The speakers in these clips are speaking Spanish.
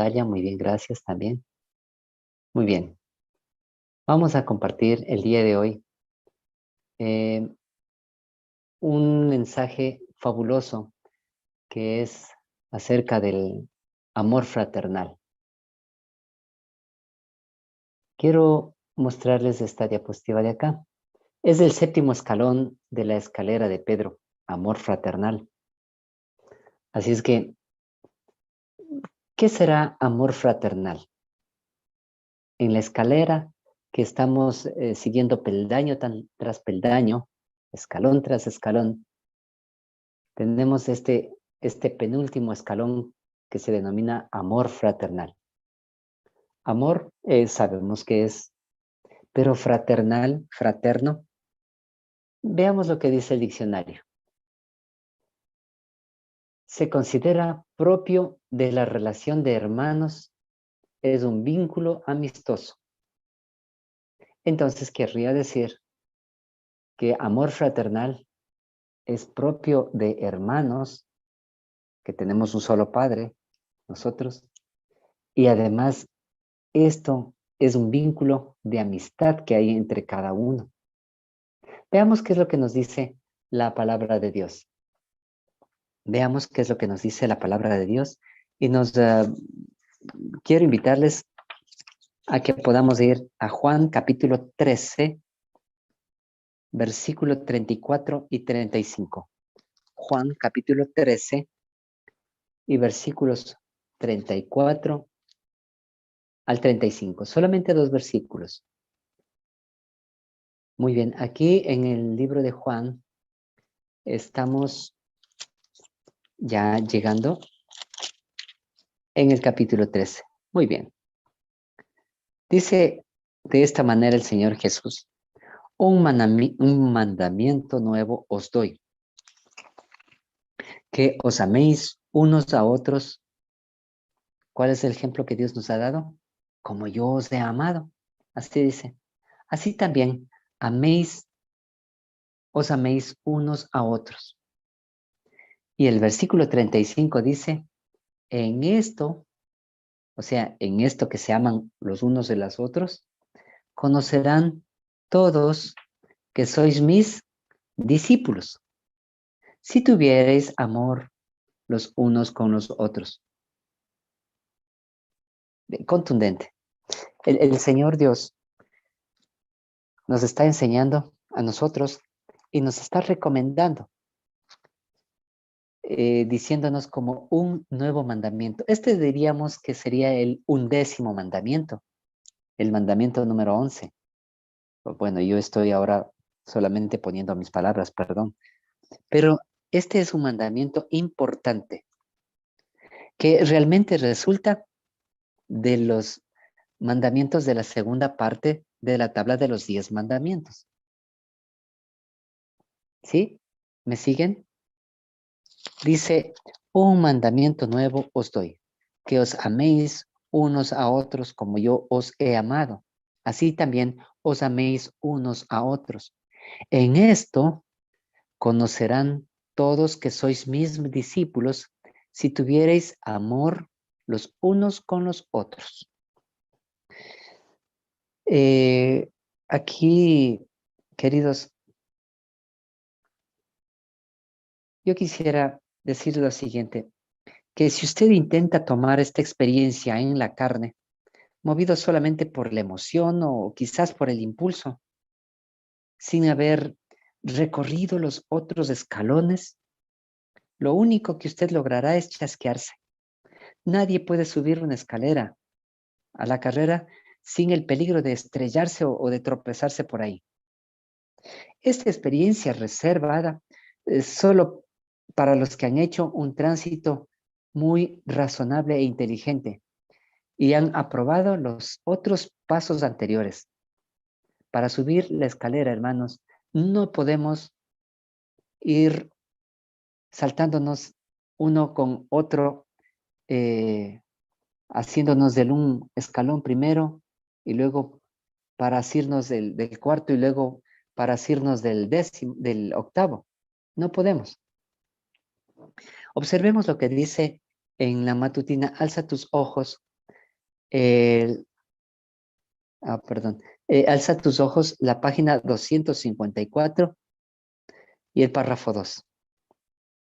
pantalla. Muy bien, gracias también. Muy bien. Vamos a compartir el día de hoy eh, un mensaje fabuloso que es acerca del amor fraternal. Quiero mostrarles esta diapositiva de acá. Es el 7º escalón de la escalera de Pedro, amor fraternal. Así es que, ¿qué será amor fraternal? En la escalera que estamos siguiendo peldaño tras peldaño, escalón tras escalón, tenemos este penúltimo escalón que se denomina amor fraternal. Amor sabemos que es, pero fraternal, fraterno. Veamos lo que dice el diccionario. Se considera propio de la relación de hermanos, es un vínculo amistoso. Entonces querría decir que amor fraternal es propio de hermanos, que tenemos un solo padre, nosotros, y además esto es un vínculo de amistad que hay entre cada uno. Veamos qué es lo que nos dice la palabra de Dios. Veamos qué es lo que nos dice la palabra de Dios y quiero invitarles a que podamos ir a Juan capítulo 13, versículo 34 y 35. Juan capítulo 13 y versículos 34 al 35. Solamente 2 versículos. Muy bien, aquí en el libro de Juan estamos ya llegando en el capítulo 13. Muy bien. Dice de esta manera el Señor Jesús: un mandamiento nuevo os doy, que os améis unos a otros. ¿Cuál es el ejemplo que Dios nos ha dado? Como yo os he amado. Así dice. Así también os améis unos a otros. Y el versículo 35 dice: en esto, o sea, en esto que se aman los unos de los otros, conocerán todos que sois mis discípulos, si tuviereis amor los unos con los otros. Contundente. El Señor Dios nos está enseñando a nosotros y nos está recomendando, diciéndonos como un nuevo mandamiento. Este diríamos que sería el 11º mandamiento, el mandamiento número 11. Bueno, yo estoy ahora solamente poniendo mis palabras, perdón. Pero este es un mandamiento importante que realmente resulta de los mandamientos de la segunda parte de la tabla de los 10 mandamientos. ¿Sí? ¿Me siguen? Dice: un mandamiento nuevo os doy, que os améis unos a otros como yo os he amado. Así también os améis unos a otros. En esto conocerán todos que sois mis discípulos, si tuviereis amor los unos con los otros. Aquí, queridos, yo quisiera decir lo siguiente, que si usted intenta tomar esta experiencia en la carne, movido solamente por la emoción o quizás por el impulso, sin haber recorrido los otros escalones, lo único que usted logrará es chasquearse. Nadie puede subir una escalera a la carrera sin el peligro de estrellarse o de tropezarse por ahí. Esta experiencia reservada es solo para los que han hecho un tránsito muy razonable e inteligente y han aprobado los otros pasos anteriores. Para subir la escalera, hermanos, no podemos ir saltándonos uno con otro, haciéndonos del un escalón primero y luego para asirnos del cuarto y luego para asirnos del octavo. No podemos. Observemos lo que dice en la matutina: alza tus ojos El- perdón. Alza tus ojos, la página 254 y el párrafo 2.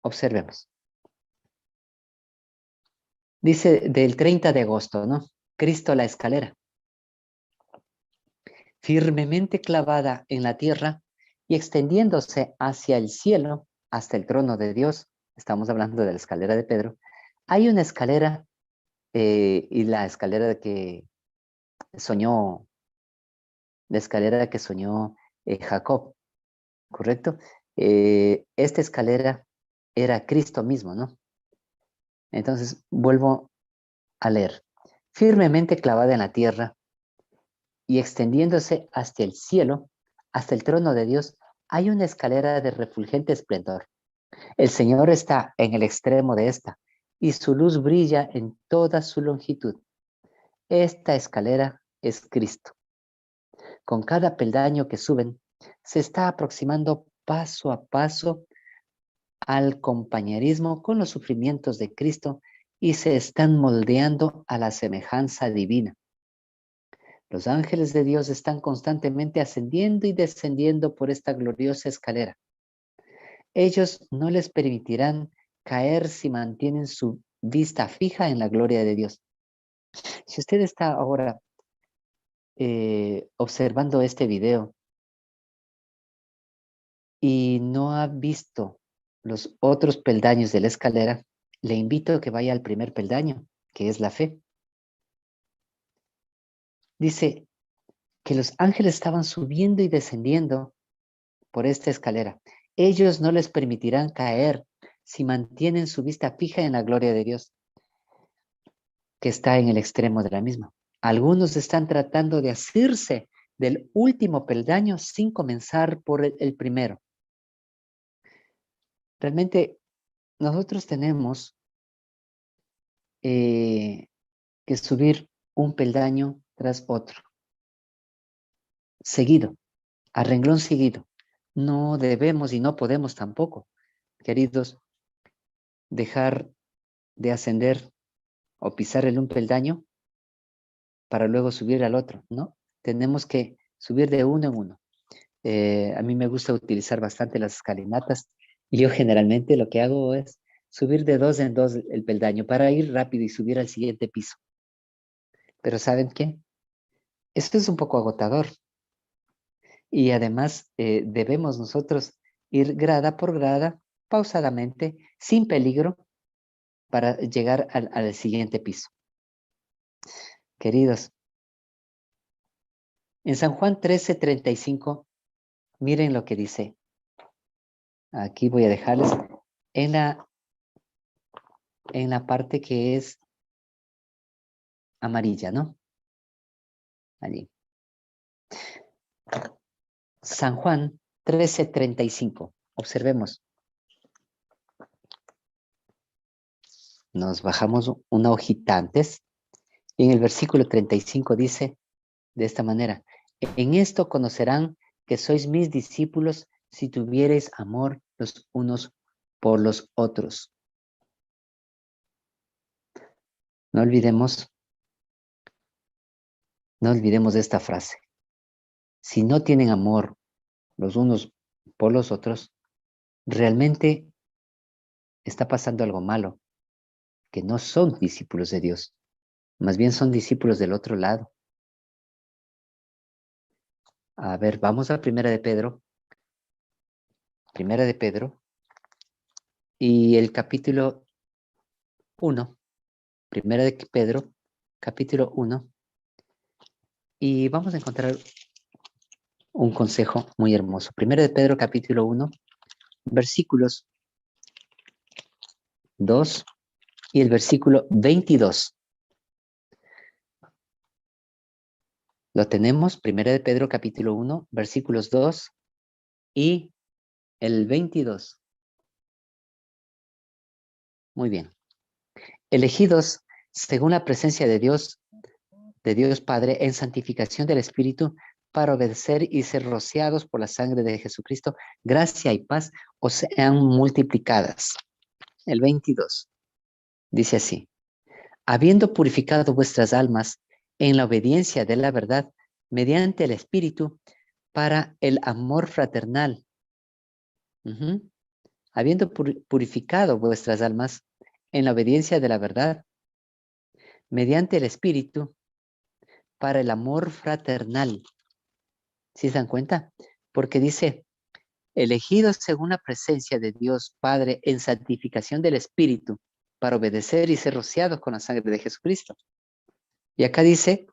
Observemos. Dice del 30 de agosto, ¿no? Cristo la escalera. Firmemente clavada en la tierra y extendiéndose hacia el cielo, hasta el trono de Dios. Estamos hablando de la escalera de Pedro. Hay una escalera y la escalera que soñó, Jacob, ¿correcto? Esta escalera era Cristo mismo, ¿no? Entonces, vuelvo a leer. Firmemente clavada en la tierra y extendiéndose hasta el cielo, hasta el trono de Dios, hay una escalera de refulgente esplendor. El Señor está en el extremo de esta, y su luz brilla en toda su longitud. Esta escalera es Cristo. Con cada peldaño que suben, se está aproximando paso a paso al compañerismo con los sufrimientos de Cristo y se están moldeando a la semejanza divina. Los ángeles de Dios están constantemente ascendiendo y descendiendo por esta gloriosa escalera. Ellos no les permitirán caer si mantienen su vista fija en la gloria de Dios. Si usted está ahora observando este video y no ha visto los otros peldaños de la escalera, le invito a que vaya al primer peldaño, que es la fe. Dice que los ángeles estaban subiendo y descendiendo por esta escalera. Ellos no les permitirán caer si mantienen su vista fija en la gloria de Dios, que está en el extremo de la misma. Algunos están tratando de asirse del último peldaño sin comenzar por el primero. Realmente nosotros tenemos que subir un peldaño tras otro, seguido, a renglón seguido. No debemos y no podemos tampoco, queridos, dejar de ascender o pisar el un peldaño para luego subir al otro, ¿no? Tenemos que subir de uno en uno. A mí me gusta utilizar bastante las escalinatas y yo generalmente lo que hago es subir de dos en dos el peldaño para ir rápido y subir al siguiente piso. Pero ¿saben qué? Esto es un poco agotador y además debemos nosotros ir grada por grada, pausadamente, sin peligro, para llegar al siguiente piso. Queridos, en San Juan 13:35, miren lo que dice. Aquí voy a dejarles en la parte que es amarilla, ¿no? Allí. San Juan 13:35. Observemos. Nos bajamos una hojita antes. Y en el versículo 35 dice de esta manera: en esto conocerán que sois mis discípulos si tuviereis amor los unos por los otros. No olvidemos de esta frase. Si no tienen amor los unos por los otros, realmente está pasando algo malo, que no son discípulos de Dios, más bien son discípulos del otro lado. A ver, vamos a Primera de Pedro, y el capítulo 1, Primera de Pedro, capítulo 1, y vamos a encontrar un consejo muy hermoso. Primera de Pedro, capítulo 1, versículos 2 y el versículo 22. Lo tenemos, Primera de Pedro, capítulo 1, versículos 2 y el 22. Muy bien. Elegidos según la presencia de Dios Padre, en santificación del Espíritu, para obedecer y ser rociados por la sangre de Jesucristo, gracia y paz os sean multiplicadas. El 22 dice así: habiendo purificado vuestras almas en la obediencia de la verdad mediante el Espíritu para el amor fraternal. Habiendo purificado vuestras almas en la obediencia de la verdad mediante el Espíritu para el amor fraternal. ¿Sí se dan cuenta? Porque dice, elegidos según la presencia de Dios Padre en santificación del Espíritu para obedecer y ser rociados con la sangre de Jesucristo. Y acá dice,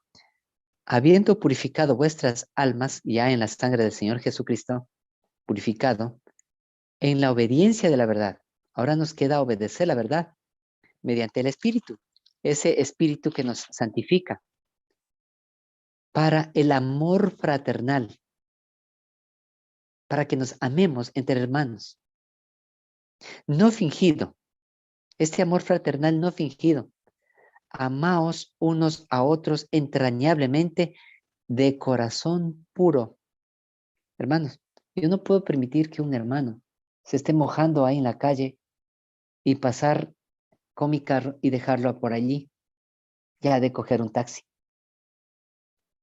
habiendo purificado vuestras almas ya en la sangre del Señor Jesucristo, purificado, en la obediencia de la verdad. Ahora nos queda obedecer la verdad mediante el Espíritu, ese Espíritu que nos santifica, para el amor fraternal, para que nos amemos entre hermanos. No fingido, este amor fraternal no fingido. Amaos unos a otros entrañablemente de corazón puro. Hermanos, yo no puedo permitir que un hermano se esté mojando ahí en la calle y pasar con mi carro y dejarlo por allí, ya de coger un taxi.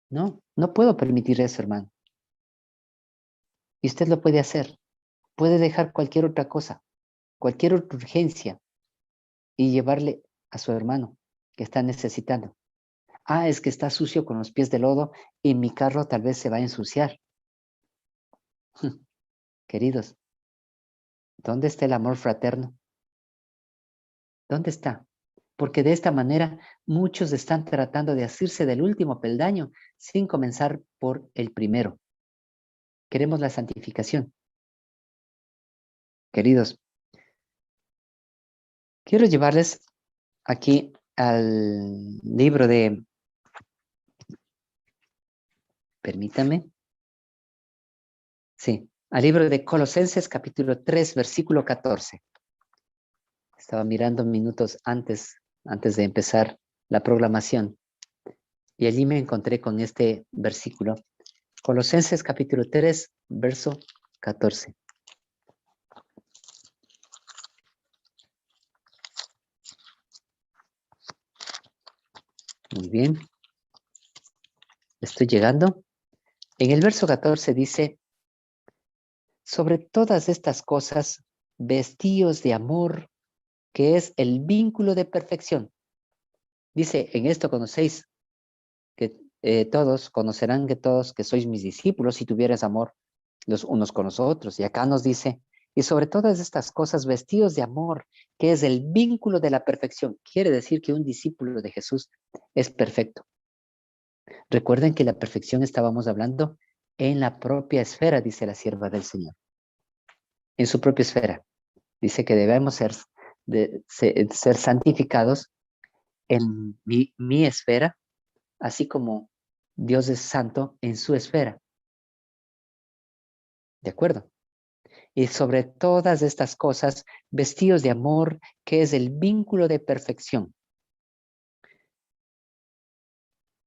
No, no puedo permitir eso, hermano. Y usted lo puede hacer. Puede dejar cualquier otra cosa, cualquier otra urgencia y llevarle a su hermano que está necesitando. Ah, es que está sucio con los pies de lodo y mi carro tal vez se va a ensuciar. Queridos, ¿dónde está el amor fraterno? ¿Dónde está? Porque de esta manera muchos están tratando de asirse del último peldaño sin comenzar por el primero. Queremos la santificación. Queridos, quiero llevarles aquí al libro de, permítame, sí, al libro de Colosenses capítulo 3, versículo 14. Estaba mirando minutos antes de empezar la programación y allí me encontré con este versículo. Colosenses capítulo 3, verso 14. Muy bien. Estoy llegando. En el verso 14 dice, sobre todas estas cosas, vestíos de amor, que es el vínculo de perfección. Dice, en esto conocéis que todos, conocerán que todos que sois mis discípulos si tuvierais amor los unos con los otros. Y acá nos dice, y sobre todas estas cosas, vestidos de amor, que es el vínculo de la perfección. Quiere decir que un discípulo de Jesús es perfecto. Recuerden que la perfección estábamos hablando en la propia esfera, dice la sierva del Señor. En su propia esfera. Dice que debemos ser santificados en mi esfera, así como Dios es santo en su esfera. ¿De acuerdo? Y sobre todas estas cosas, vestidos de amor, que es el vínculo de perfección.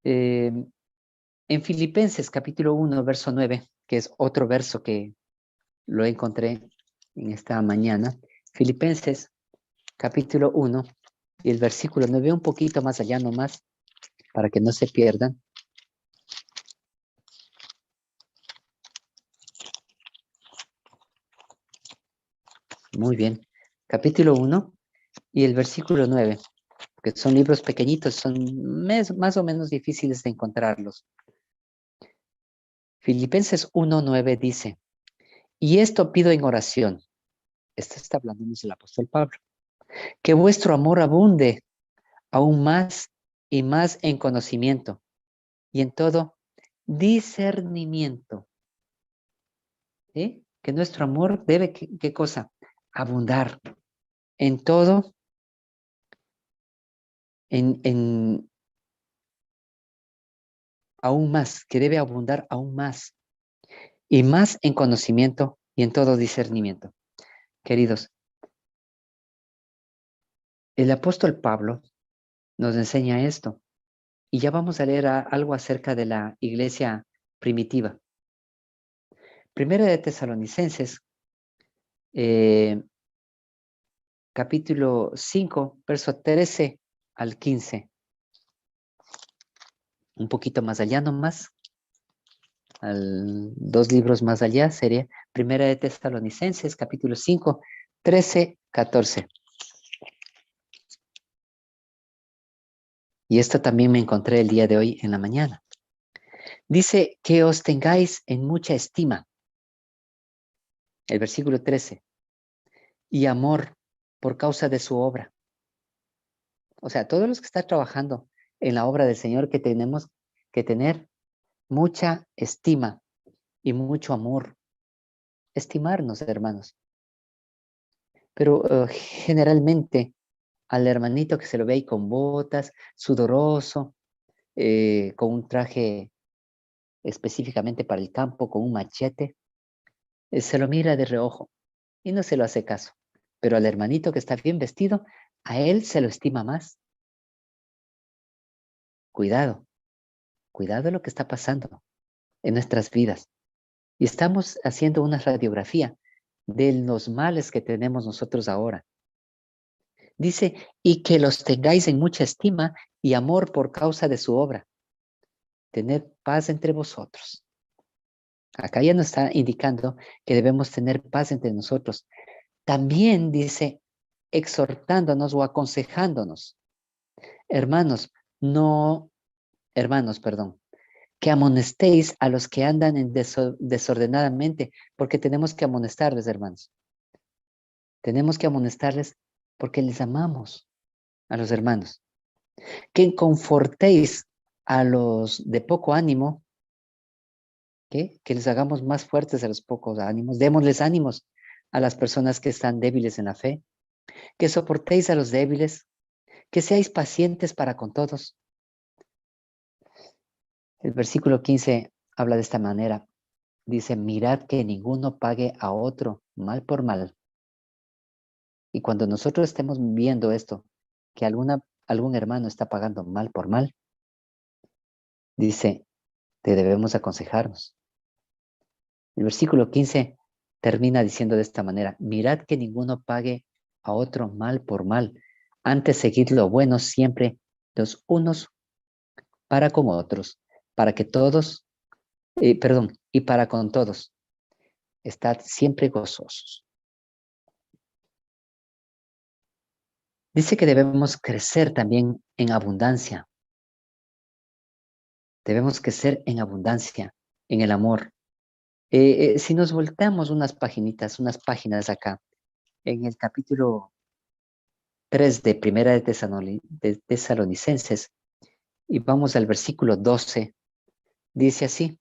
En Filipenses capítulo 1, verso 9, que es otro verso que lo encontré en esta mañana. Filipenses capítulo 1 y el versículo 9, un poquito más allá nomás, para que no se pierdan. Muy bien. Capítulo 1 y el versículo 9, que son libros pequeñitos, son más o menos difíciles de encontrarlos. Filipenses 1:9 dice, y esto pido en oración. Esto está hablándonos el apóstol Pablo. Que vuestro amor abunde aún más y más en conocimiento y en todo discernimiento. ¿Sí? Que nuestro amor debe, ¿qué cosa? Abundar en todo, en aún más, que debe abundar aún más y más en conocimiento y en todo discernimiento. Queridos, el apóstol Pablo nos enseña esto y ya vamos a leer algo acerca de la iglesia primitiva. Primera de Tesalonicenses, capítulo 5, verso 13 al 15. un poquito más allá nomás, dos libros más allá, sería Primera de Tesalonicenses, capítulo 5, 13, 14. Y esto también me encontré el día de hoy en la mañana. Dice que os tengáis en mucha estima. El versículo 13. Y amor por causa de su obra. O sea, todos los que están trabajando en la obra del Señor, que tenemos que tener mucha estima y mucho amor. Estimarnos, hermanos. Pero generalmente al hermanito que se lo ve ahí con botas, sudoroso, con un traje específicamente para el campo, con un machete, se lo mira de reojo y no se lo hace caso. Pero al hermanito que está bien vestido, a él se lo estima más. Cuidado, cuidado lo que está pasando en nuestras vidas. Y estamos haciendo una radiografía de los males que tenemos nosotros ahora. Dice, y que los tengáis en mucha estima y amor por causa de su obra. Tened paz entre vosotros. Acá ya nos está indicando que debemos tener paz entre nosotros. También dice, exhortándonos o aconsejándonos. Hermanos, perdón, que amonestéis a los que andan desordenadamente, porque tenemos que amonestarles, hermanos. Tenemos que amonestarles porque les amamos a los hermanos. Que confortéis a los de poco ánimo, que les hagamos más fuertes a los pocos ánimos, démosles ánimos a las personas que están débiles en la fe, que soportéis a los débiles, que seáis pacientes para con todos. El versículo 15 habla de esta manera. Dice, mirad que ninguno pague a otro mal por mal. Y cuando nosotros estemos viendo esto, que algún hermano está pagando mal por mal, dice, te debemos aconsejarnos. El versículo 15 termina diciendo de esta manera, mirad que ninguno pague a otro mal por mal, antes seguid lo bueno siempre los unos para con otros, para que todos, y para con todos, estad siempre gozosos. Dice que debemos crecer también en abundancia. Debemos crecer en abundancia, en el amor. Si nos volteamos unas páginas acá, en el capítulo 3 de Primera de Tesalonicenses, y vamos al versículo 12, dice así,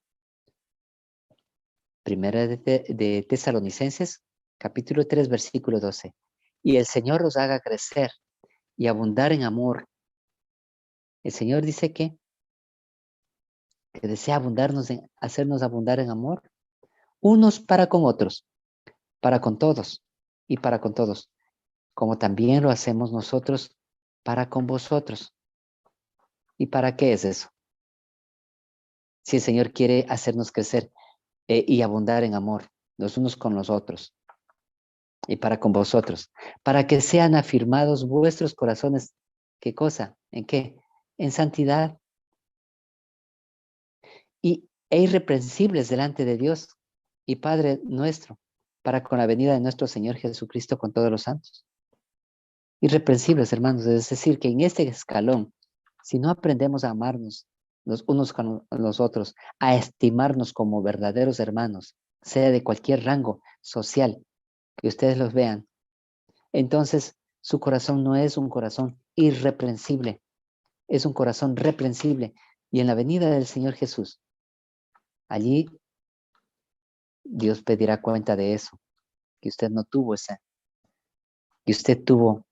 Primera de Tesalonicenses, capítulo 3, versículo 12, y el Señor os haga crecer y abundar en amor. El Señor dice que desea hacernos abundar en amor, unos para con otros, para con todos y para con todos, como también lo hacemos nosotros para con vosotros. ¿Y para qué es eso? Si el Señor quiere hacernos crecer y abundar en amor, los unos con los otros y para con vosotros, para que sean afirmados vuestros corazones. ¿Qué cosa? ¿En qué? En santidad e irreprensibles delante de Dios y Padre nuestro, para con la venida de nuestro Señor Jesucristo con todos los santos. Irreprensibles, hermanos, es decir, que en este escalón, si no aprendemos a amarnos los unos con los otros, a estimarnos como verdaderos hermanos, sea de cualquier rango social que ustedes los vean, entonces su corazón no es un corazón irreprensible, es un corazón reprensible. Y en la venida del Señor Jesús, allí Dios pedirá cuenta de eso, que usted no tuvo que usted tuvo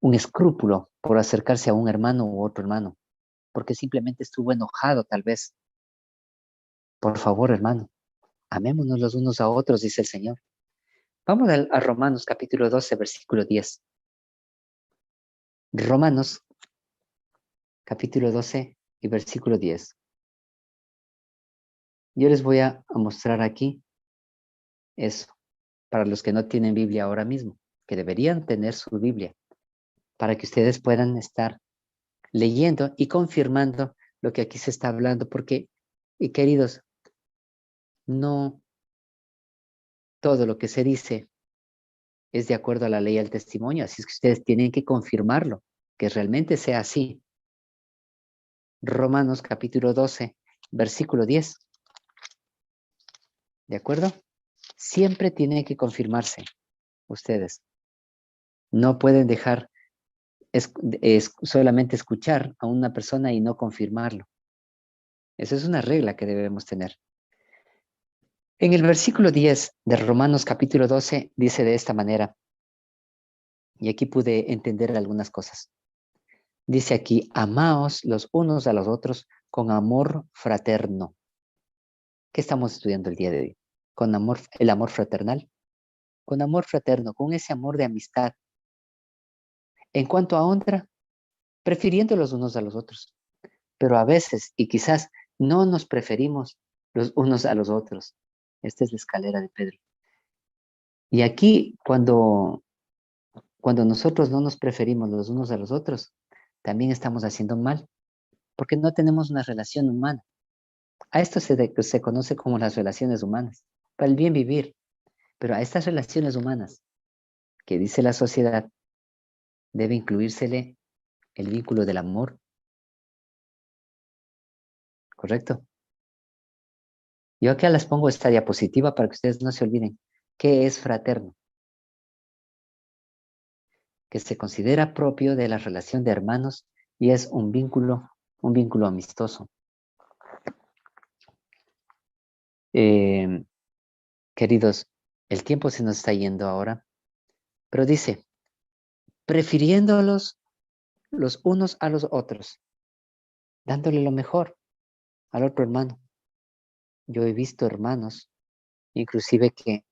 un escrúpulo por acercarse a un hermano u otro hermano, porque simplemente estuvo enojado tal vez. Por favor, hermano, amémonos los unos a otros, dice el Señor. Vamos a Romanos capítulo 12, versículo 10. Romanos capítulo 12 y versículo 10. Yo les voy a mostrar aquí eso, para los que no tienen Biblia ahora mismo, que deberían tener su Biblia, para que ustedes puedan estar leyendo y confirmando lo que aquí se está hablando, porque, y queridos, no todo lo que se dice es de acuerdo a la ley y al testimonio, así es que ustedes tienen que confirmarlo, que realmente sea así. Romanos capítulo 12, versículo 10. ¿De acuerdo? Siempre tiene que confirmarse ustedes. No pueden dejar solamente escuchar a una persona y no confirmarlo. Esa es una regla que debemos tener. En el versículo 10 de Romanos capítulo 12 dice de esta manera, y aquí pude entender algunas cosas. Dice aquí, amaos los unos a los otros con amor fraterno. ¿Qué estamos estudiando el día de hoy? Con amor, el amor fraternal. Con amor fraterno, con ese amor de amistad. En cuanto a honra, prefiriendo los unos a los otros. Pero a veces, y quizás, no nos preferimos los unos a los otros. Esta es la escalera de Pedro. Y aquí, cuando nosotros no nos preferimos los unos a los otros, también estamos haciendo mal, porque no tenemos una relación humana. A esto se conoce como las relaciones humanas, para el bien vivir. Pero a estas relaciones humanas que dice la sociedad, debe incluírsele el vínculo del amor, ¿correcto? Yo acá les pongo esta diapositiva para que ustedes no se olviden. ¿Qué es fraterno? Que se considera propio de la relación de hermanos y es un vínculo amistoso. Queridos, el tiempo se nos está yendo ahora, pero dice, prefiriéndolos los unos a los otros, dándole lo mejor al otro hermano. Yo he visto hermanos, inclusive que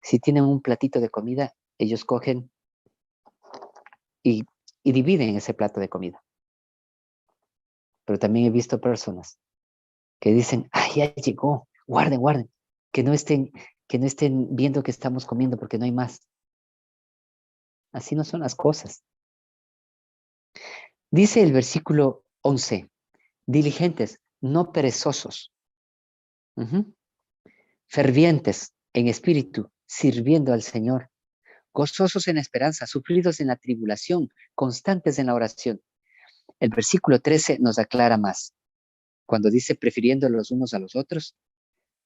si tienen un platito de comida, ellos cogen y dividen ese plato de comida. Pero también he visto personas que dicen, ay, ya llegó, guarden, guarden, que no estén viendo que estamos comiendo porque no hay más. Así no son las cosas. Dice el versículo 11, diligentes, no perezosos, fervientes en espíritu, sirviendo al Señor, gozosos en esperanza, sufridos en la tribulación, constantes en la oración. El versículo 13 nos aclara más. Cuando dice prefiriendo los unos a los otros,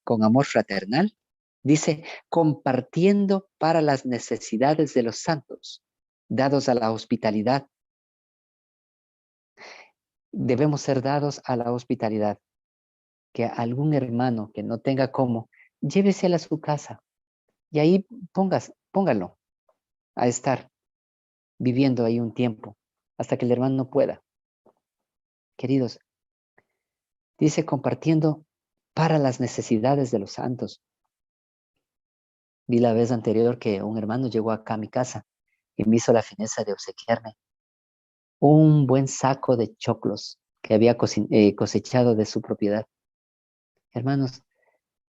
con amor fraternal, dice compartiendo para las necesidades de los santos, dados a la hospitalidad. Debemos ser dados a la hospitalidad. Que algún hermano que no tenga cómo, llévesela a su casa y ahí póngalo a estar viviendo ahí un tiempo hasta que el hermano no pueda. Queridos, dice compartiendo para las necesidades de los santos. Vi la vez anterior que un hermano llegó acá a mi casa y me hizo la fineza de obsequiarme un buen saco de choclos que había cosechado de su propiedad. Hermanos,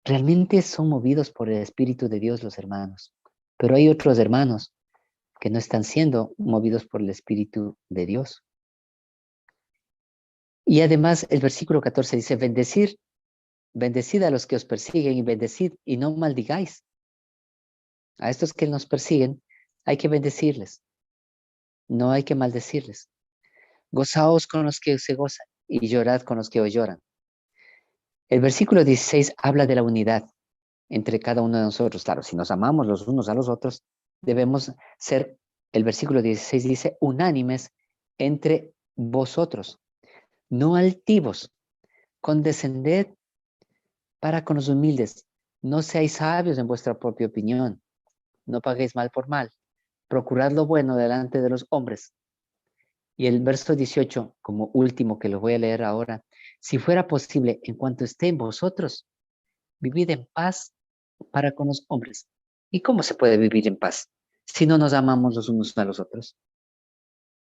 realmente son movidos por el Espíritu de Dios los hermanos, pero hay otros hermanos que no están siendo movidos por el Espíritu de Dios. Y además el versículo 14 dice, bendecid a los que os persiguen y bendecid y no maldigáis. A estos que nos persiguen hay que bendecirles, no hay que maldecirles. Gozaos con los que se gozan y llorad con los que os lloran. El versículo 16 habla de la unidad entre cada uno de nosotros. Claro, si nos amamos los unos a los otros, debemos ser, el versículo 16 dice, unánimes entre vosotros, no altivos, condescended para con los humildes, no seáis sabios en vuestra propia opinión, no paguéis mal por mal, procurad lo bueno delante de los hombres. Y el verso 18, como último que lo voy a leer ahora, si fuera posible, en cuanto esté en vosotros, vivid en paz para con los hombres. ¿Y cómo se puede vivir en paz si no nos amamos los unos a los otros?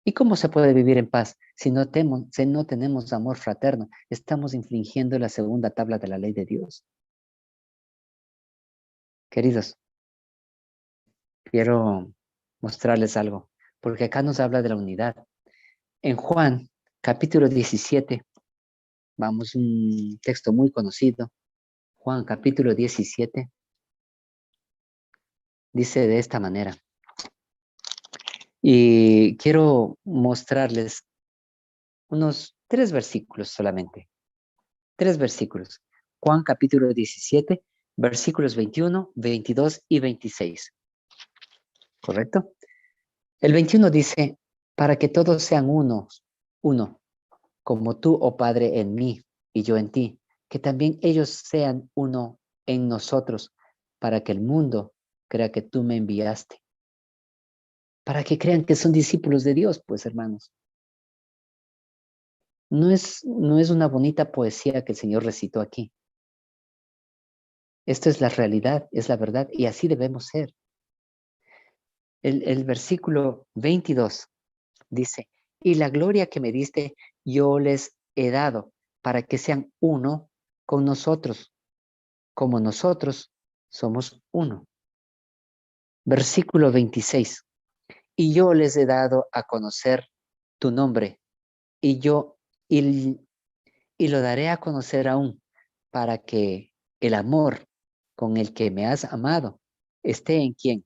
¿Y cómo se puede vivir en paz si no tenemos amor fraterno? Estamos infringiendo la segunda tabla de la ley de Dios. Queridos, quiero mostrarles algo, porque acá nos habla de la unidad. En Juan, capítulo 17, Vamos, un texto muy conocido. Juan capítulo 17. Dice de esta manera. Y quiero mostrarles unos 3 versículos solamente. 3 versículos. Juan capítulo 17, versículos 21, 22 y 26. ¿Correcto? El 21 dice, para que todos sean uno, como tú, oh Padre, en mí y yo en ti, que también ellos sean uno en nosotros, para que el mundo crea que tú me enviaste. Para que crean que son discípulos de Dios, pues, hermanos. No es una bonita poesía que el Señor recitó aquí. Esto es la realidad, es la verdad, y así debemos ser. El versículo 22 dice, y la gloria que me diste, yo les he dado, para que sean uno con nosotros, como nosotros somos uno. Versículo 26, y yo les he dado a conocer tu nombre, y yo, y lo daré a conocer aún, para que el amor con el que me has amado esté en quién,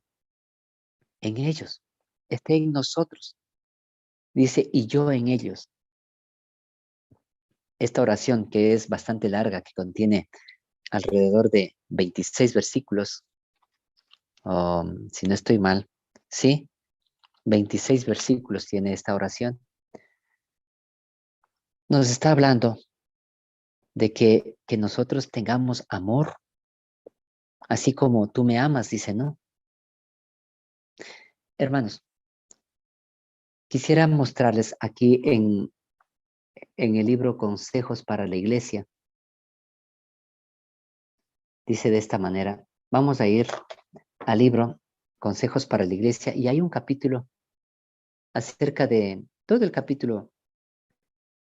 en ellos, esté en nosotros. Dice, y yo en ellos. Esta oración, que es bastante larga, que contiene alrededor de 26 versículos, si no estoy mal, ¿sí? 26 versículos tiene esta oración. Nos está hablando de que nosotros tengamos amor, así como tú me amas, dice, ¿no? Hermanos, quisiera mostrarles aquí en el libro Consejos para la Iglesia. Dice de esta manera, vamos a ir al libro Consejos para la Iglesia y hay un capítulo acerca de, todo el capítulo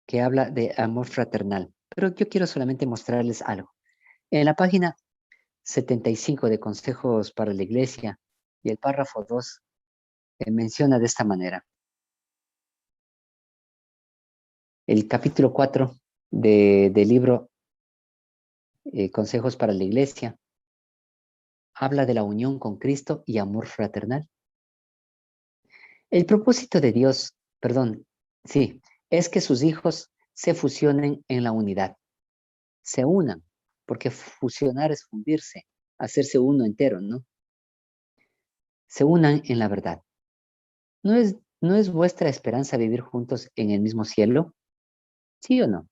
que habla de amor fraternal. Pero yo quiero solamente mostrarles algo. En la página 75 de Consejos para la Iglesia y el párrafo 2 menciona de esta manera. El capítulo 4 del libro Consejos para la Iglesia habla de la unión con Cristo y amor fraternal. El propósito de Dios, perdón, sí, es que sus hijos se fusionen en la unidad, se unan, porque fusionar es fundirse, hacerse uno entero, ¿no? Se unan en la verdad. ¿No es vuestra esperanza vivir juntos en el mismo cielo? ¿Sí o no?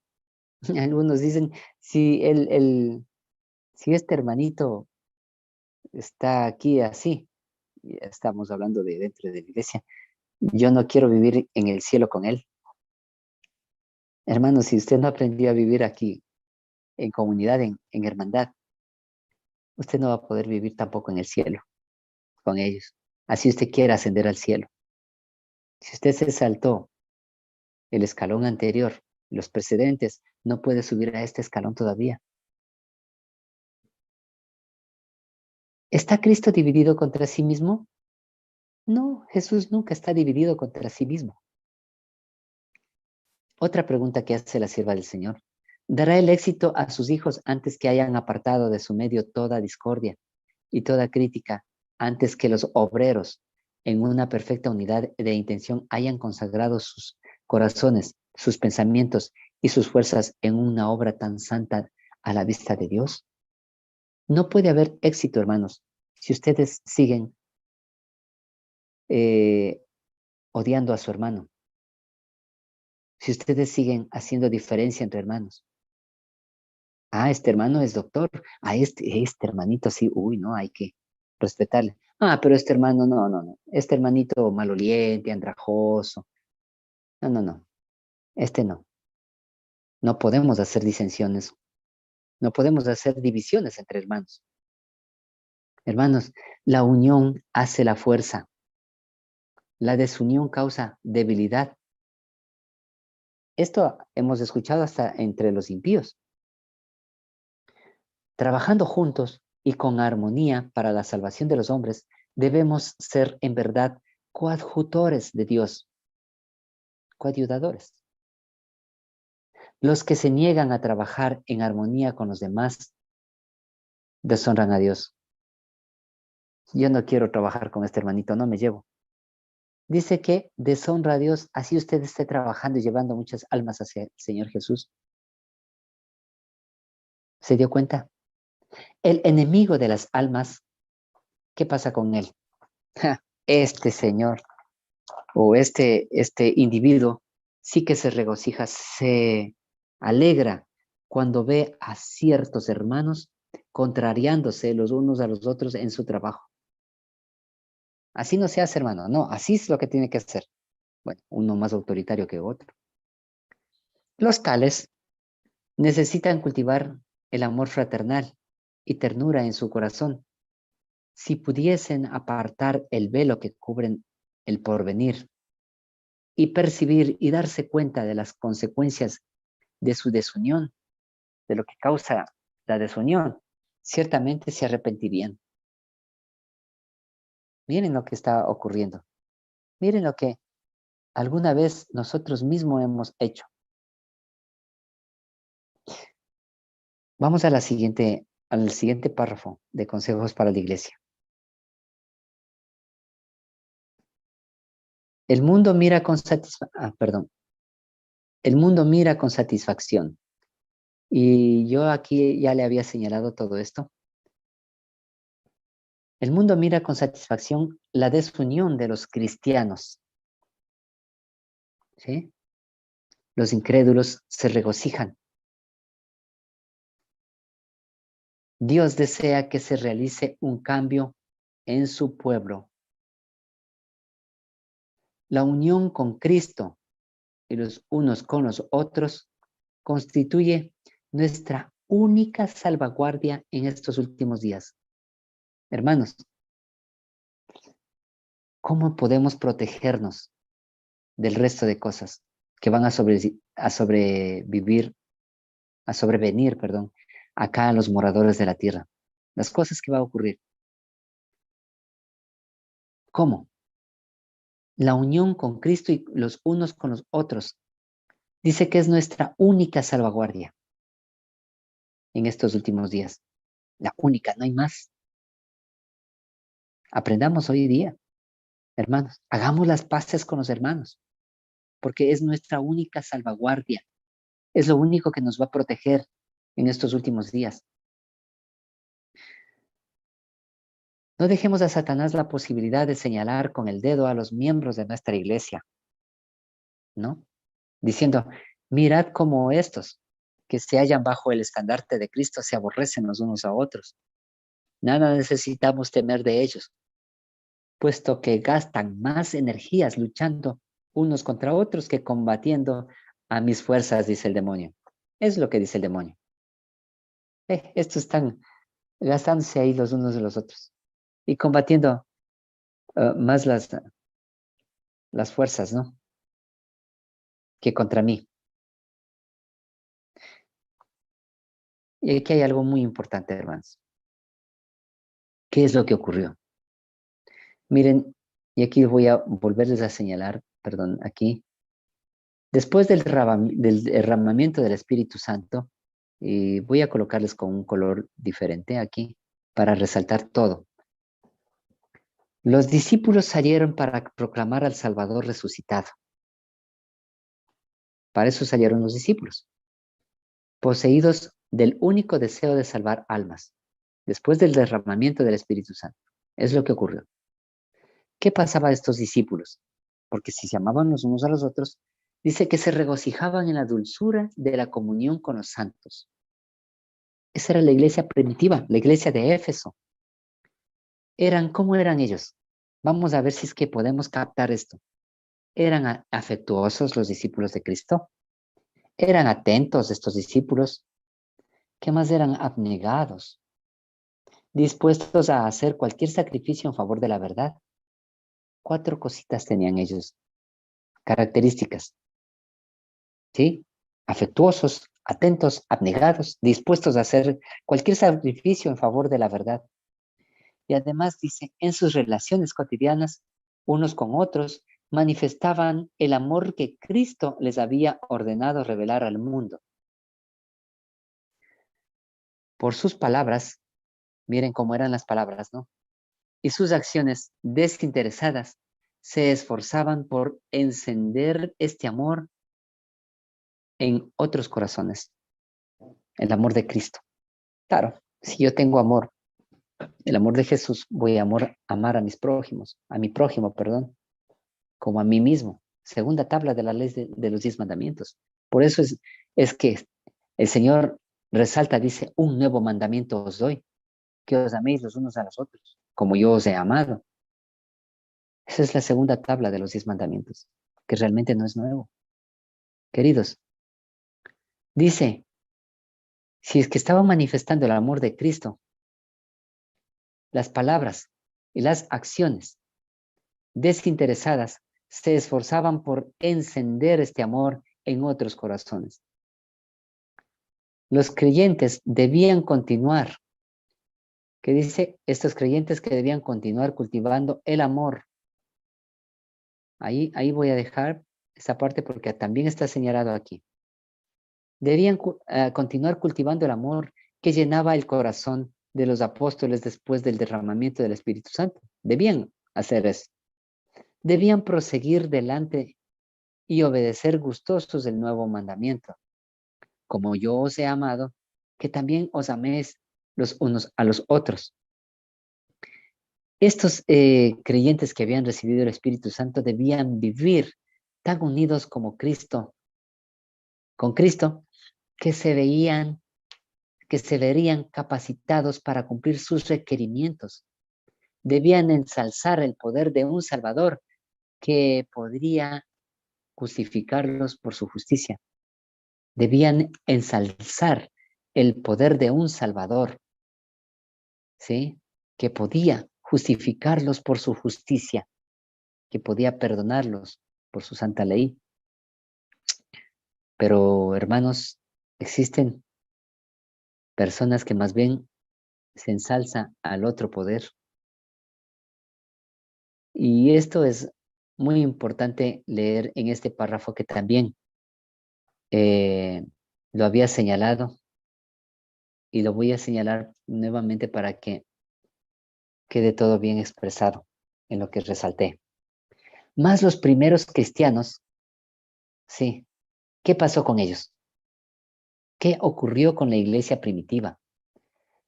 Algunos dicen, si este hermanito está aquí así, y estamos hablando de dentro de la iglesia, yo no quiero vivir en el cielo con él. Hermano, si usted no aprendió a vivir aquí en comunidad, en hermandad, usted no va a poder vivir tampoco en el cielo con ellos. Así usted quiera ascender al cielo. Si usted se saltó el escalón anterior, los precedentes, no puede subir a este escalón todavía. ¿Está Cristo dividido contra sí mismo? No, Jesús nunca está dividido contra sí mismo. Otra pregunta que hace la sierva del Señor. ¿Dará el éxito a sus hijos antes que hayan apartado de su medio toda discordia y toda crítica, antes que los obreros, en una perfecta unidad de intención, hayan consagrado sus corazones, sus pensamientos y sus fuerzas en una obra tan santa a la vista de Dios? No puede haber éxito, hermanos, si ustedes siguen odiando a su hermano, si ustedes siguen haciendo diferencia entre hermanos. Ah, este hermano es doctor. Ah, este hermanito sí, uy, no, hay que respetarle. Ah, pero este hermano, no, no, no. Este hermanito maloliente, andrajoso. No, no, no. Este no. No podemos hacer disensiones. No podemos hacer divisiones entre hermanos. Hermanos, la unión hace la fuerza. La desunión causa debilidad. Esto hemos escuchado hasta entre los impíos. Trabajando juntos y con armonía para la salvación de los hombres, debemos ser en verdad coadjutores de Dios, coayudadores. Los que se niegan a trabajar en armonía con los demás deshonran a Dios. Yo no quiero trabajar con este hermanito, no me llevo. Dice que deshonra a Dios, así usted esté trabajando y llevando muchas almas hacia el Señor Jesús. ¿Se dio cuenta? El enemigo de las almas, ¿qué pasa con él? Este señor o este individuo sí que se regocija, se alegra cuando ve a ciertos hermanos contrariándose los unos a los otros en su trabajo. Así no se hace, hermano. No, así es lo que tiene que hacer. Bueno, uno más autoritario que otro. Los tales necesitan cultivar el amor fraternal y ternura en su corazón. Si pudiesen apartar el velo que cubren el porvenir y percibir y darse cuenta de las consecuencias de su desunión, de lo que causa la desunión, ciertamente se arrepentirían. Miren lo que está ocurriendo. Miren lo que alguna vez nosotros mismos hemos hecho. Vamos a al siguiente párrafo de consejos para la iglesia. El mundo mira con El mundo mira con satisfacción. Y yo aquí ya le había señalado todo esto. El mundo mira con satisfacción la desunión de los cristianos. ¿Sí? Los incrédulos se regocijan. Dios desea que se realice un cambio en su pueblo. La unión con Cristo y los unos con los otros constituye nuestra única salvaguardia en estos últimos días. Hermanos, ¿cómo podemos protegernos del resto de cosas que van a sobrevenir, acá a los moradores de la tierra? Las cosas que van a ocurrir. ¿Cómo? La unión con Cristo y los unos con los otros. Dice que es nuestra única salvaguardia en estos últimos días. La única, no hay más. Aprendamos hoy día, hermanos. Hagamos las paces con los hermanos, porque es nuestra única salvaguardia. Es lo único que nos va a proteger en estos últimos días. No dejemos a Satanás la posibilidad de señalar con el dedo a los miembros de nuestra iglesia, ¿no? Diciendo, mirad cómo estos que se hallan bajo el estandarte de Cristo se aborrecen los unos a otros. Nada necesitamos temer de ellos, puesto que gastan más energías luchando unos contra otros que combatiendo a mis fuerzas, dice el demonio. Es lo que dice el demonio. Estos están gastándose ahí los unos de los otros y combatiendo más las fuerzas, ¿no? Que contra mí. Y aquí hay algo muy importante, hermanos. ¿Qué es lo que ocurrió? Miren, y aquí voy a volverles a señalar, perdón, aquí. Después del derramamiento del Espíritu Santo, y voy a colocarles con un color diferente aquí para resaltar todo. Los discípulos salieron para proclamar al Salvador resucitado. Para eso salieron los discípulos, poseídos del único deseo de salvar almas, después del derramamiento del Espíritu Santo. Es lo que ocurrió. ¿Qué pasaba a estos discípulos? Porque si se amaban los unos a los otros, dice que se regocijaban en la dulzura de la comunión con los santos. Esa era la iglesia primitiva, la iglesia de Éfeso. ¿Cómo eran ellos? Vamos a ver si es que podemos captar esto. ¿Eran afectuosos los discípulos de Cristo? ¿Eran atentos estos discípulos? ¿Qué más eran abnegados? ¿Dispuestos a hacer cualquier sacrificio en favor de la verdad? 4 cositas tenían ellos, características. ¿Sí? Afectuosos, atentos, abnegados, dispuestos a hacer cualquier sacrificio en favor de la verdad. Y además dice, en sus relaciones cotidianas, unos con otros, manifestaban el amor que Cristo les había ordenado revelar al mundo. Por sus palabras, miren cómo eran las palabras, ¿no? Y sus acciones desinteresadas se esforzaban por encender este amor en otros corazones, el amor de Cristo. Claro, si yo tengo amor, el amor de Jesús, voy a amar a mis prójimos, a mi prójimo, perdón, como a mí mismo. Segunda tabla de la ley de los 10 mandamientos. Por eso es que el Señor resalta, dice, un nuevo mandamiento os doy, que os améis los unos a los otros, como yo os he amado. Esa es la segunda tabla de los 10 mandamientos, que realmente no es nuevo. Queridos, dice, si es que estaba manifestando el amor de Cristo, las palabras y las acciones desinteresadas se esforzaban por encender este amor en otros corazones. Los creyentes debían continuar, que dice estos creyentes que debían continuar cultivando el amor. Ahí voy a dejar esa parte porque también está señalado aquí. Debían continuar cultivando el amor que llenaba el corazón de los apóstoles después del derramamiento del Espíritu Santo. Debían hacer eso. Debían proseguir delante y obedecer gustosos el nuevo mandamiento. Como yo os he amado, que también os améis los unos a los otros. Estos creyentes que habían recibido el Espíritu Santo debían vivir tan unidos como Cristo, con Cristo, que se verían capacitados para cumplir sus requerimientos. Debían ensalzar el poder de un Salvador que podría justificarlos por su justicia. Debían ensalzar el poder de un Salvador, ¿sí? Que podía justificarlos por su justicia, que podía perdonarlos por su santa ley. Pero, hermanos, existen personas que más bien se ensalza al otro poder. Y esto es muy importante leer en este párrafo que también lo había señalado y lo voy a señalar nuevamente para que quede todo bien expresado en lo que resalté. Más los primeros cristianos, sí, ¿qué pasó con ellos? ¿Qué ocurrió con la iglesia primitiva?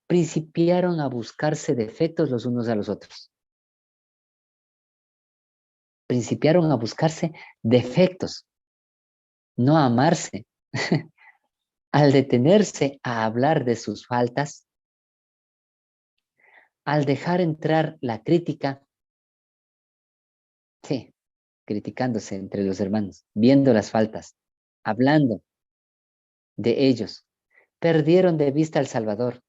Principiaron a buscarse defectos los unos a los otros. Principiaron a buscarse defectos, no a amarse. Al detenerse a hablar de sus faltas, al dejar entrar la crítica, sí, criticándose entre los hermanos, viendo las faltas, hablando de ellos, perdieron de vista al Salvador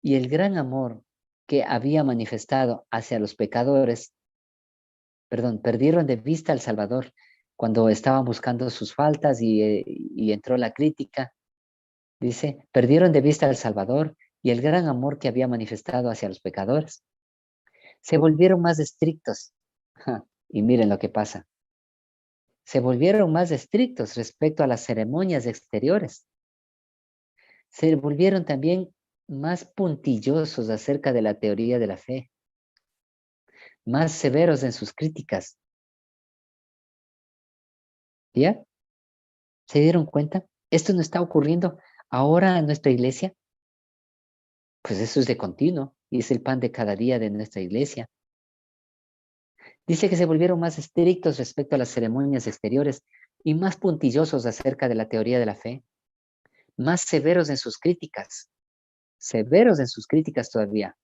y el gran amor que había manifestado hacia los pecadores, perdieron de vista al Salvador cuando estaban buscando sus faltas y entró la crítica. Dice, perdieron de vista al Salvador y el gran amor que había manifestado hacia los pecadores. Se volvieron más estrictos. Y miren lo que pasa. Se volvieron más estrictos respecto a las ceremonias exteriores. Se volvieron también más puntillosos acerca de la teoría de la fe, más severos en sus críticas. ¿Ya? ¿Se dieron cuenta? Esto no está ocurriendo ahora en nuestra iglesia. Pues eso es de continuo y es el pan de cada día de nuestra iglesia. Dice que se volvieron más estrictos respecto a las ceremonias exteriores y más puntillosos acerca de la teoría de la fe, más severos en sus críticas todavía.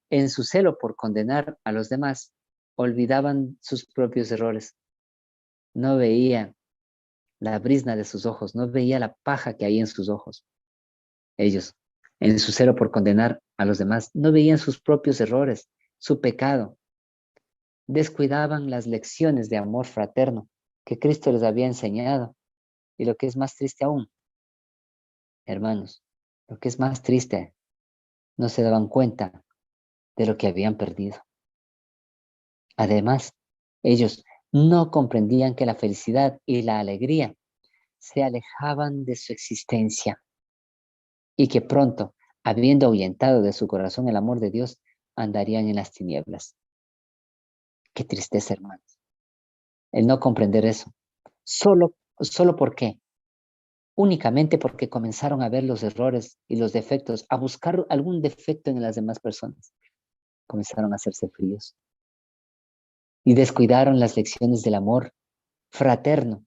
En su celo por condenar a los demás, olvidaban sus propios errores. No veía la brizna de sus ojos, no veía la paja que hay en sus ojos. Ellos, en su celo por condenar a los demás, no veían sus propios errores, su pecado. Descuidaban las lecciones de amor fraterno que Cristo les había enseñado. Y lo que es más triste aún, hermanos, lo que es más triste, no se daban cuenta de lo que habían perdido. Además, ellos no comprendían que la felicidad y la alegría se alejaban de su existencia. y que pronto, habiendo ahuyentado de su corazón el amor de Dios, andarían en las tinieblas. Qué tristeza, hermanos, el no comprender eso. Solo ¿por qué? Únicamente porque comenzaron a ver los errores y los defectos, a buscar algún defecto en las demás personas. Comenzaron a hacerse fríos y descuidaron las lecciones del amor fraterno,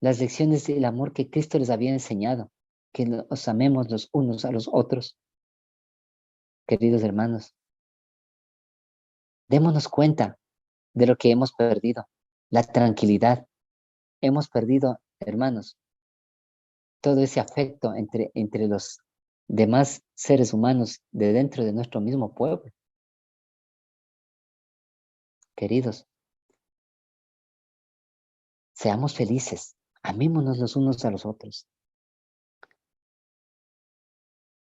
las lecciones del amor que Cristo les había enseñado, que nos amemos los unos a los otros. Queridos hermanos, démonos cuenta de lo que hemos perdido, la tranquilidad. Hemos perdido, hermanos, todo ese afecto entre los demás seres humanos de dentro de nuestro mismo pueblo. Queridos, seamos felices, amémonos los unos a los otros.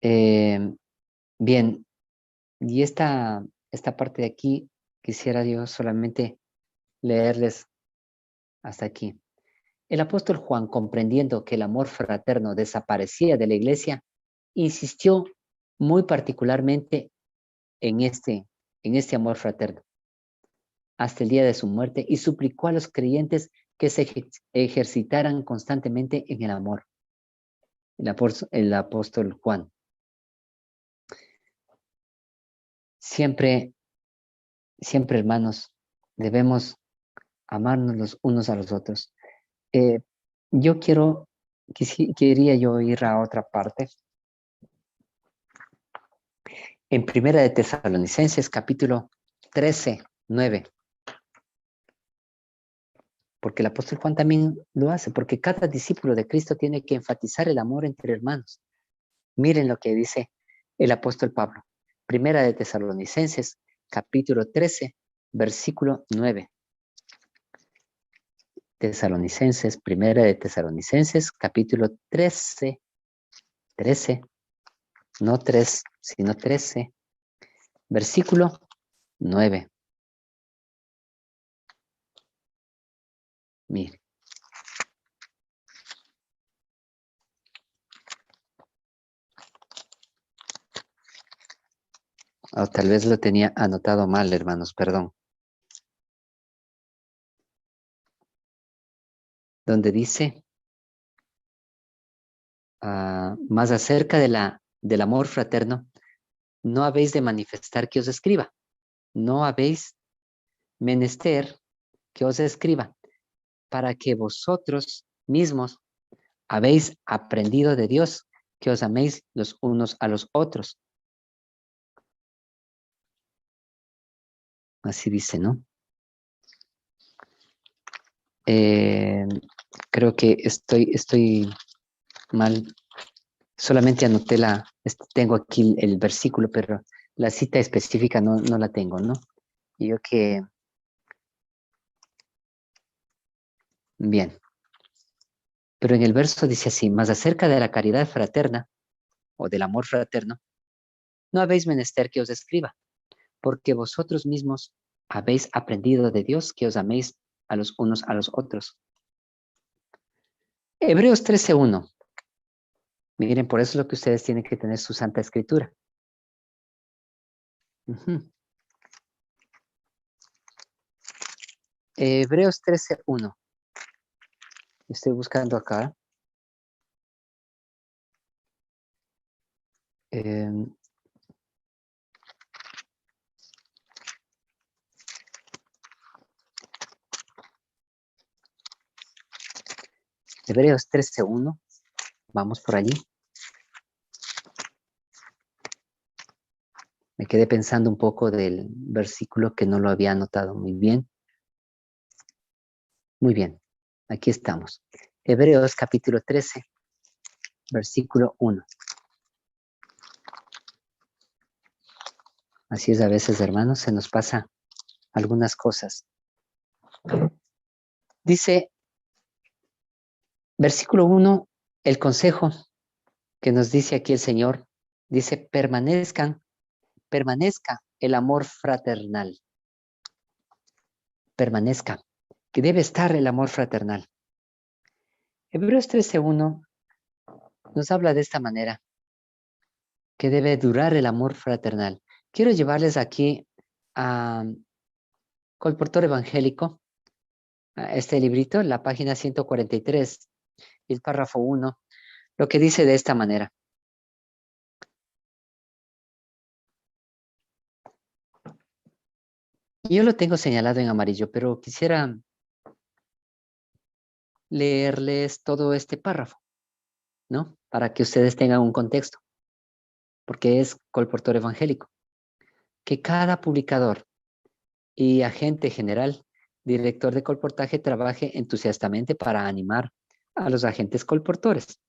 Bien, y esta parte de aquí quisiera yo solamente leerles hasta aquí. El apóstol Juan, comprendiendo que el amor fraterno desaparecía de la iglesia, insistió muy particularmente en este amor fraterno hasta el día de su muerte y suplicó a los creyentes que se ejercitaran constantemente en el amor. El apóstol Juan. Siempre, hermanos, debemos amarnos los unos a los otros. Yo quería yo ir a otra parte. En Primera de Tesalonicenses, capítulo 13, 9. Porque el apóstol Juan también lo hace, porque cada discípulo de Cristo tiene que enfatizar el amor entre hermanos. Miren lo que dice el apóstol Pablo. Primera de Tesalonicenses, capítulo 13, versículo 9. Primera de Tesalonicenses, capítulo 13, no 3, sino 13, versículo 9. Mire. O tal vez lo tenía anotado mal, hermanos, perdón. Donde dice, más acerca del amor fraterno, no habéis de manifestar que os escriba. No habéis menester que os escriba, para que vosotros mismos habéis aprendido de Dios, que os améis los unos a los otros. Así dice, ¿no? Creo que estoy mal. Solamente anoté tengo aquí el versículo, pero la cita específica no la tengo, ¿no? Y yo que, bien. Pero en el verso dice así, más acerca de la caridad fraterna, o del amor fraterno, no habéis menester que os escriba, porque vosotros mismos habéis aprendido de Dios que os améis a los unos a los otros. Hebreos 13:1. Miren, por eso es lo que ustedes tienen que tener su Santa Escritura. Hebreos 13:1. Estoy buscando acá. Hebreos 13:1. Vamos por allí. Me quedé pensando un poco del versículo que no lo había anotado muy bien. Muy bien, aquí estamos. Hebreos capítulo 13, versículo 1. Así es a veces, hermanos, se nos pasa algunas cosas. Dice, versículo 1, el consejo que nos dice aquí el Señor, dice, permanezca el amor fraternal. Permanezca, que debe estar el amor fraternal. Hebreos 13:1 nos habla de esta manera. que debe durar el amor fraternal. Quiero llevarles aquí a Colportor Evangélico, a este librito, la página 143, el párrafo 1, lo que dice de esta manera. Yo lo tengo señalado en amarillo, pero quisiera leerles todo este párrafo, ¿no? Para que ustedes tengan un contexto, porque es Colportor Evangélico. Que cada publicador y agente general, director de colportaje, trabaje entusiastamente para animar a los agentes colportores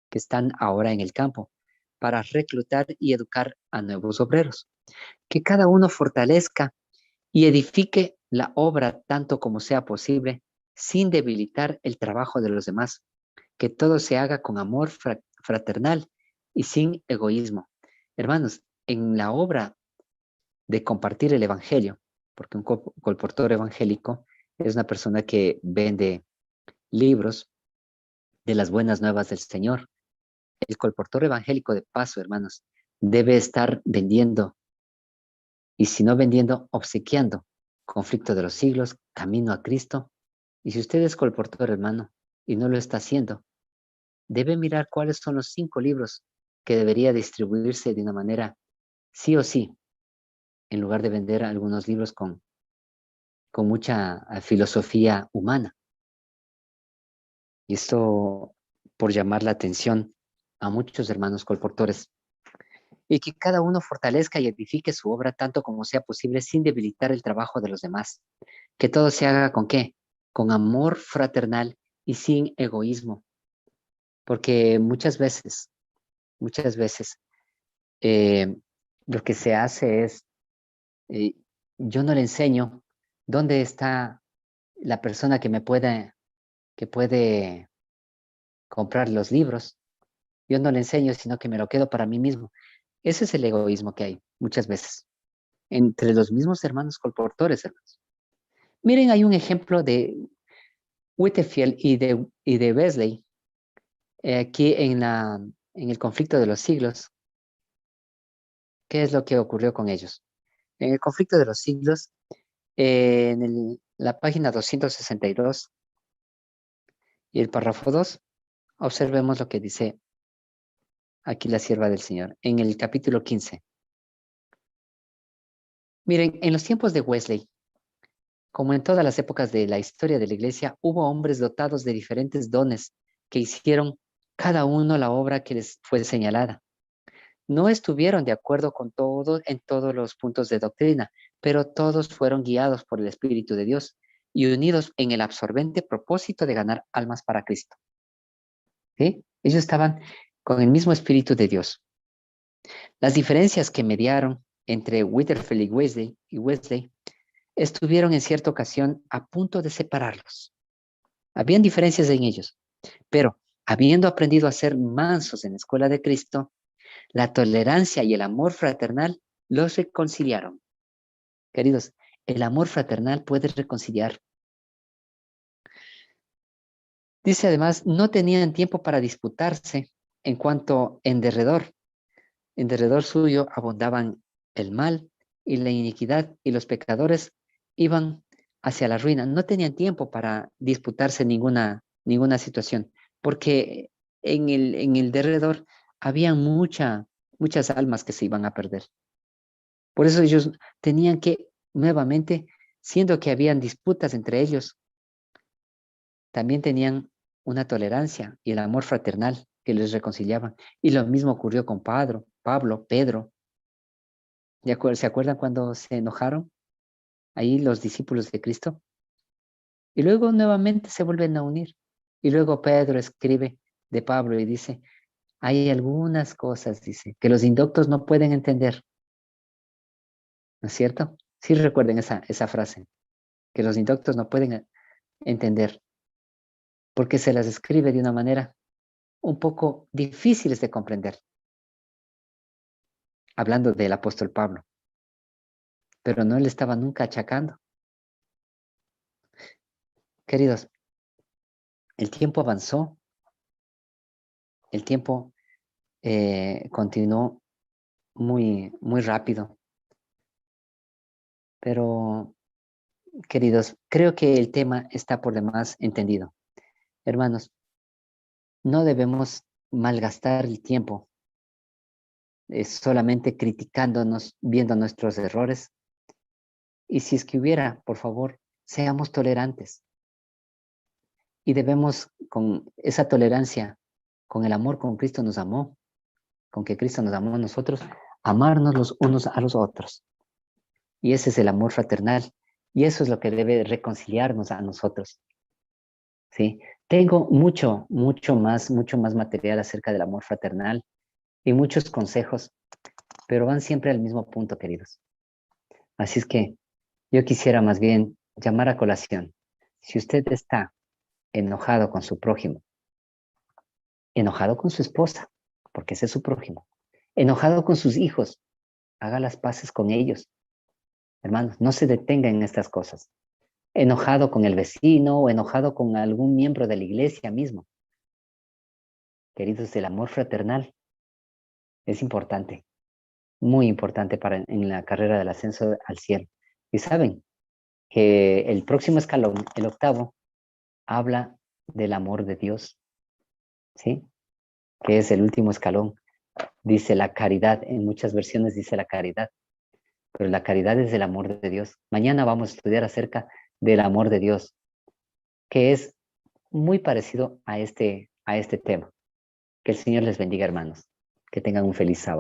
que están ahora en el campo, para reclutar y educar a nuevos obreros. Que cada uno fortalezca y edifique la obra tanto como sea posible, sin debilitar el trabajo de los demás. Que todo se haga con amor fraternal y sin egoísmo. Hermanos, en la obra de compartir el evangelio, porque un colportor evangélico es una persona que vende libros de las buenas nuevas del Señor. El colportor evangélico, de paso, hermanos, debe estar vendiendo, y si no vendiendo, obsequiando Conflicto de los Siglos, Camino a Cristo. Y si usted es colportor, hermano, y no lo está haciendo, debe mirar cuáles son los 5 libros que debería distribuirse de una manera sí o sí, en lugar de vender algunos libros con mucha filosofía humana. Y esto por llamar la atención a muchos hermanos colportores. Y que cada uno fortalezca y edifique su obra tanto como sea posible sin debilitar el trabajo de los demás. Que todo se haga con ¿qué? Con amor fraternal y sin egoísmo. Porque muchas veces, eh, lo que se hace es, eh, yo no le enseño dónde está la persona que puede comprar los libros. Yo no le enseño, sino que me lo quedo para mí mismo. Ese es el egoísmo que hay muchas veces entre los mismos hermanos colportores, hermanos. Miren, hay un ejemplo de Whitefield y de Wesley aquí en el conflicto de los siglos. ¿Qué es lo que ocurrió con ellos? En el conflicto de los siglos, en la página 262 y el párrafo 2, observemos lo que dice aquí la sierva del Señor, en el capítulo 15. Miren, en los tiempos de Wesley, como en todas las épocas de la historia de la iglesia, hubo hombres dotados de diferentes dones que hicieron cada uno la obra que les fue señalada. No estuvieron de acuerdo con todo en todos los puntos de doctrina, pero todos fueron guiados por el Espíritu de Dios y unidos en el absorbente propósito de ganar almas para Cristo. ¿Sí? Ellos estaban con el mismo Espíritu de Dios. Las diferencias que mediaron entre Whitefield y Wesley estuvieron en cierta ocasión a punto de separarlos. Habían diferencias en ellos, pero habiendo aprendido a ser mansos en la escuela de Cristo, la tolerancia y el amor fraternal los reconciliaron. Queridos, el amor fraternal puede reconciliar. Dice además, no tenían tiempo para disputarse en cuanto en derredor suyo abundaban el mal y la iniquidad y los pecadores iban hacia la ruina. No tenían tiempo para disputarse ninguna situación, porque en el derredor había muchas almas que se iban a perder. Por eso ellos tenían que, nuevamente, siendo que habían disputas entre ellos, también tenían una tolerancia y el amor fraternal que les reconciliaban. Y lo mismo ocurrió con Pablo, Pedro. ¿Se acuerdan cuando se enojaron ahí los discípulos de Cristo? Y luego nuevamente se vuelven a unir. Y luego Pedro escribe de Pablo y dice, hay algunas cosas, dice, que los indoctos no pueden entender. ¿No es cierto? Sí recuerden esa frase, que los indoctos no pueden entender, porque se las escribe de una manera un poco difíciles de comprender, hablando del apóstol Pablo, pero no le estaba nunca achacando. Queridos, el tiempo avanzó, el tiempo continuó muy rápido. Pero, queridos, creo que el tema está por demás entendido. Hermanos, no debemos malgastar el tiempo solamente criticándonos, viendo nuestros errores. Y si es que hubiera, por favor, seamos tolerantes. Y debemos, con esa tolerancia, con el amor con Cristo nos amó, con que Cristo nos amó a nosotros, amarnos los unos a los otros. Y ese es el amor fraternal. Y eso es lo que debe reconciliarnos a nosotros. ¿Sí? Tengo mucho más material acerca del amor fraternal y muchos consejos, pero van siempre al mismo punto, queridos. Así es que yo quisiera más bien llamar a colación. Si usted está enojado con su prójimo, enojado con su esposa, porque ese es su prójimo, enojado con sus hijos, haga las paces con ellos. Hermanos, no se detenga en estas cosas. Enojado con el vecino o enojado con algún miembro de la iglesia mismo. Queridos, el amor fraternal es importante, muy importante en la carrera del ascenso al cielo. Y saben que el próximo escalón, el octavo, habla del amor de Dios, ¿sí? Que es el último escalón. Dice la caridad, en muchas versiones dice la caridad, pero la caridad es el amor de Dios. Mañana vamos a estudiar acerca del amor de Dios, que es muy parecido a este tema. Que el Señor les bendiga, hermanos. Que tengan un feliz sábado.